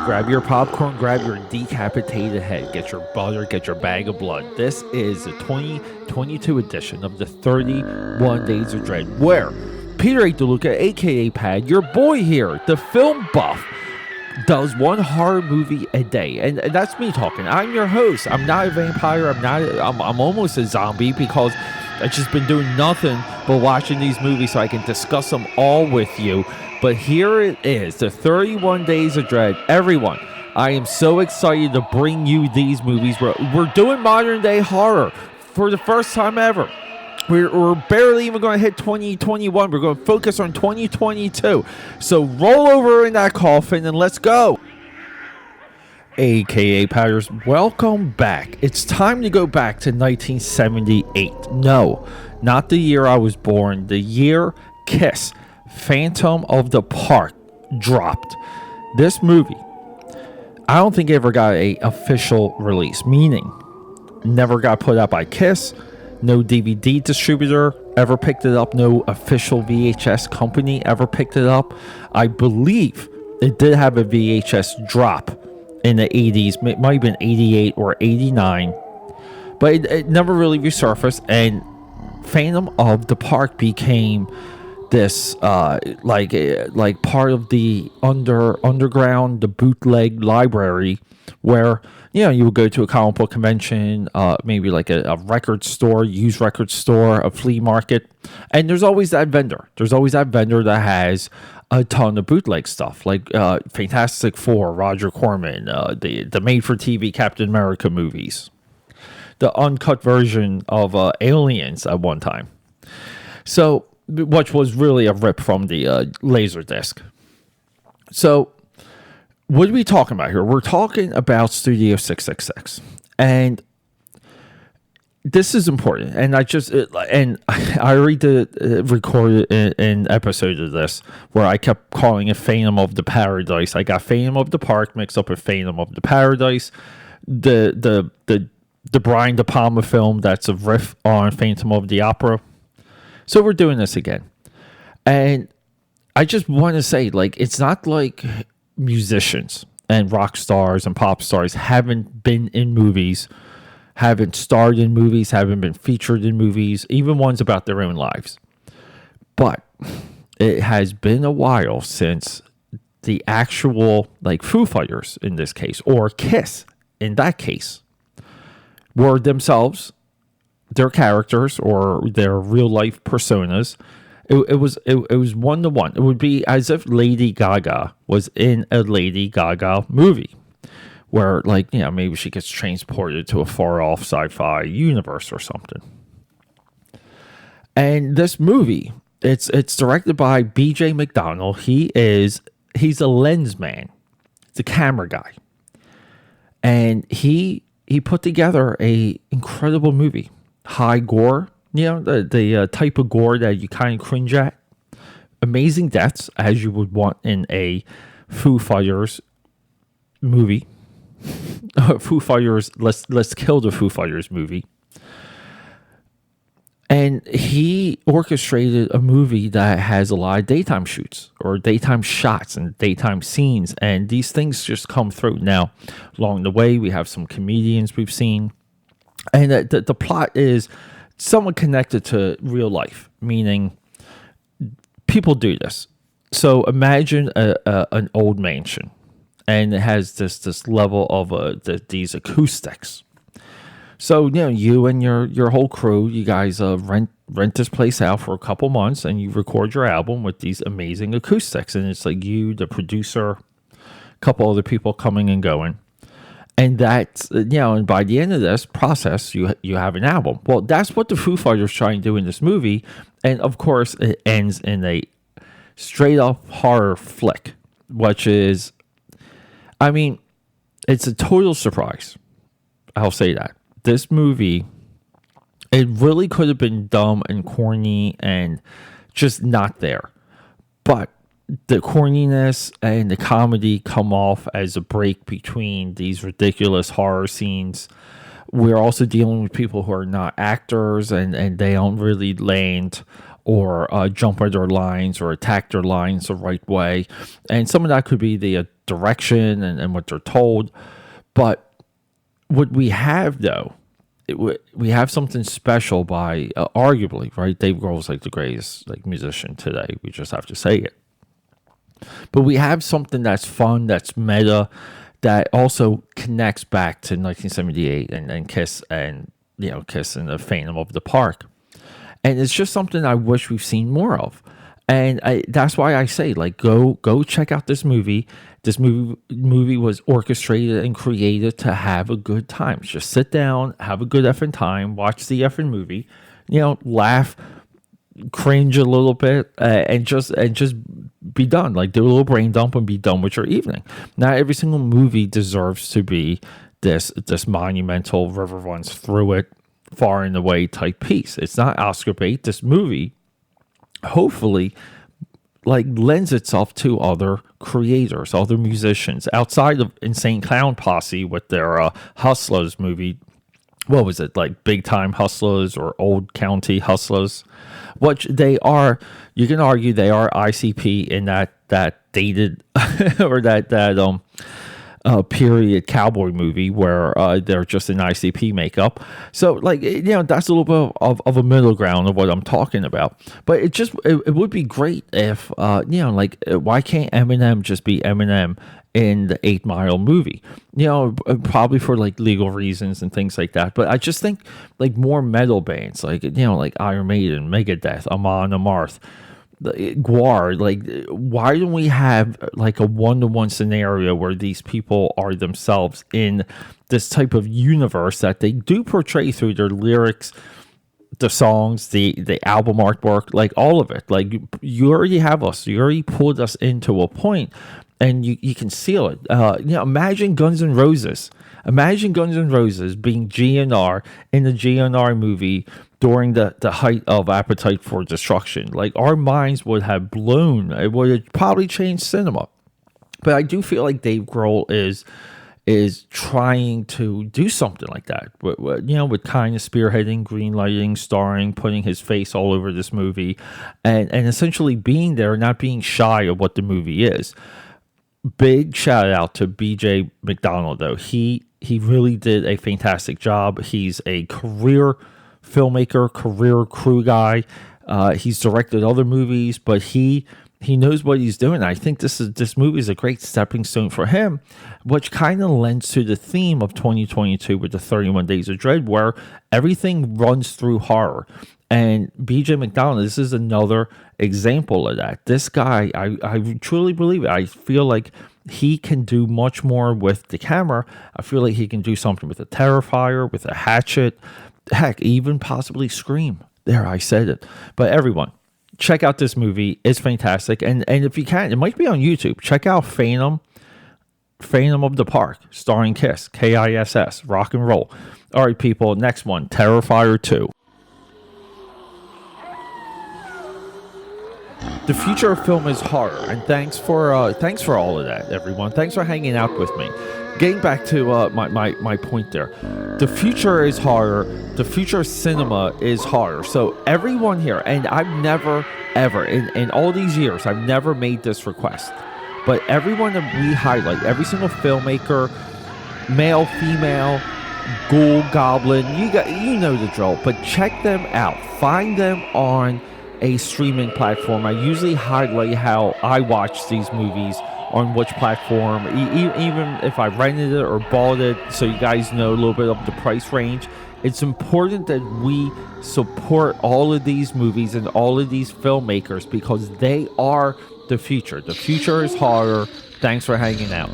grab your popcorn, grab your decapitated head, get your butter, get your bag of blood. This is the 2022 edition of the 31 Days of Dread, where Peter A. DeLuca, aka Pad, your boy here, the film buff, does one horror movie a day, and that's me talking. I'm your host. I'm not a vampire. I'm almost a zombie because I've just been doing nothing but watching these movies so I can discuss them all with you. But here it is, the 31 Days of Dread. Everyone, I am so excited to bring you these movies. We're doing modern day horror for the first time ever. We're barely even going to hit 2021. We're going to focus on 2022. So roll over in that coffin and let's go. AKAPADers, welcome back. It's time to go back to 1978. No, not the year I was born. The year Kiss, Phantom of the Park, dropped. This movie, I don't think it ever got a official release, meaning never got put out by Kiss. No DVD distributor ever picked it up. No official VHS company ever picked it up. I believe it did have a VHS drop in the 80s. It might have been 88 or 89. But it never really resurfaced. And Phantom of the Park became this like part of the underground, the bootleg library, where you would go to a comic book convention, maybe like a record store, used record store, a flea market, and there's always that vendor. There's always that vendor that has a ton of bootleg stuff, like Fantastic Four, Roger Corman, the made-for-TV Captain America movies, the uncut version of Aliens at one time. So, which was really a rip from the Laserdisc. So, what are we talking about here? We're talking about Studio 666. And this is important. And I already recorded an episode of this where I kept calling it Phantom of the Paradise. I got Phantom of the Park mixed up with Phantom of the Paradise. The Brian De Palma film that's a riff on Phantom of the Opera. So we're doing this again. And I just want to say, it's not like musicians and rock stars and pop stars haven't been in movies, haven't starred in movies, haven't been featured in movies, even ones about their own lives. But it has been a while since the actual, Foo Fighters in this case, or Kiss in that case, were themselves their characters or their real life personas. It was 1-to-1. It would be as if Lady Gaga was in a Lady Gaga movie, where maybe she gets transported to a far off sci-fi universe or something. And this movie, it's directed by B.J. McDonnell. He's a lens man. He's a camera guy, and he put together a incredible movie. High gore, the type of gore that you kind of cringe at. Amazing deaths, as you would want in a Foo Fighters movie. Foo Fighters, let's kill the Foo Fighters movie. And he orchestrated a movie that has a lot of daytime shoots or daytime shots and daytime scenes. And these things just come through. Now, along the way, we have some comedians we've seen. And the plot is somewhat connected to real life, meaning people do this. So imagine an old mansion, and it has this level of these acoustics. So you and your whole crew, you guys rent this place out for a couple months, and you record your album with these amazing acoustics. And it's like you, the producer, a couple other people coming and going. And that's, and by the end of this process, you have an album. Well, that's what the Foo Fighters try and do in this movie. And of course, it ends in a straight up horror flick, which is, it's a total surprise. I'll say that. This movie, it really could have been dumb and corny and just not there. But the corniness and the comedy come off as a break between these ridiculous horror scenes. We're also dealing with people who are not actors and they don't really land. or jump at their lines or attack their lines the right way. And some of that could be the direction and what they're told. But what we have, though, we have something special by arguably, right? Dave Grohl's like the greatest like musician today. We just have to say it. But we have something that's fun, that's meta, that also connects back to 1978 and Kiss and Kiss and the Phantom of the Park. And it's just something I wish we've seen more of. And that's why I say, like, go check out this movie. This movie was orchestrated and created to have a good time. Just sit down, have a good effing time, watch the effing movie, laugh, cringe a little bit, and just be done. Like, do a little brain dump and be done with your evening. Not every single movie deserves to be this monumental river runs through it, far and away type piece. It's not Oscar bait. This movie, hopefully, like, lends itself to other creators, other musicians outside of Insane Clown Posse with their Hustlers movie. What was it, like Big Time Hustlers or Old County Hustlers? Which they are, you can argue they are ICP in that dated or that period cowboy movie where they're just in ICP makeup. So, like, that's a little bit of a middle ground of what I'm talking about. But it would be great if, like, why can't Eminem just be Eminem in the 8 Mile movie? Probably for like legal reasons and things like that. But I just think like more metal bands, like, like Iron Maiden, Megadeth, Amon Amarth, Guar, like, why don't we have like a one-to-one scenario where these people are themselves in this type of universe that they do portray through their lyrics, the songs, the album artwork, like all of it. Like, you already have us, you already pulled us into a point, and you can seal it. Imagine Guns N' Roses. Imagine Guns N' Roses being GNR in the GNR movie during the height of Appetite for Destruction. Like, our minds would have blown. It would have probably changed cinema. But I do feel like Dave Grohl is trying to do something like that. With kind of spearheading, green lighting, starring, putting his face all over this movie, and essentially being there, not being shy of what the movie is. Big shout out to BJ McDonnell, though. He really did a fantastic job. He's a career filmmaker, career crew guy. He's directed other movies, but he knows what he's doing. I think this movie is a great stepping stone for him, which kind of lends to the theme of 2022 with the 31 Days of Dread, where everything runs through horror. And BJ McDonnell, this is another example of that. This guy, I truly believe it. I feel like he can do much more with the camera. I feel like he can do something with a Terrifier, with a Hatchet, heck, even possibly Scream. There, I said it. But everyone, check out this movie. It's fantastic. And if you can, it might be on YouTube. Check out Phantom of the Park, starring Kiss, KISS, rock and roll. All right, people, next one, Terrifier 2. The future of film is horror, and thanks for all of that, everyone. Thanks for hanging out with me. Getting back to my point there, the future is horror. The future of cinema is horror. So everyone here, and I've never ever in all these years, I've never made this request, but everyone that we highlight, every single filmmaker, male, female, ghoul, goblin, you know the drill. But check them out. Find them on a streaming platform. I usually highlight how I watch these movies on which platform, even if I rented it or bought it, so you guys know a little bit of the price range. It's important that we support all of these movies and all of these filmmakers because they are the future. The future is horror. Thanks for hanging out.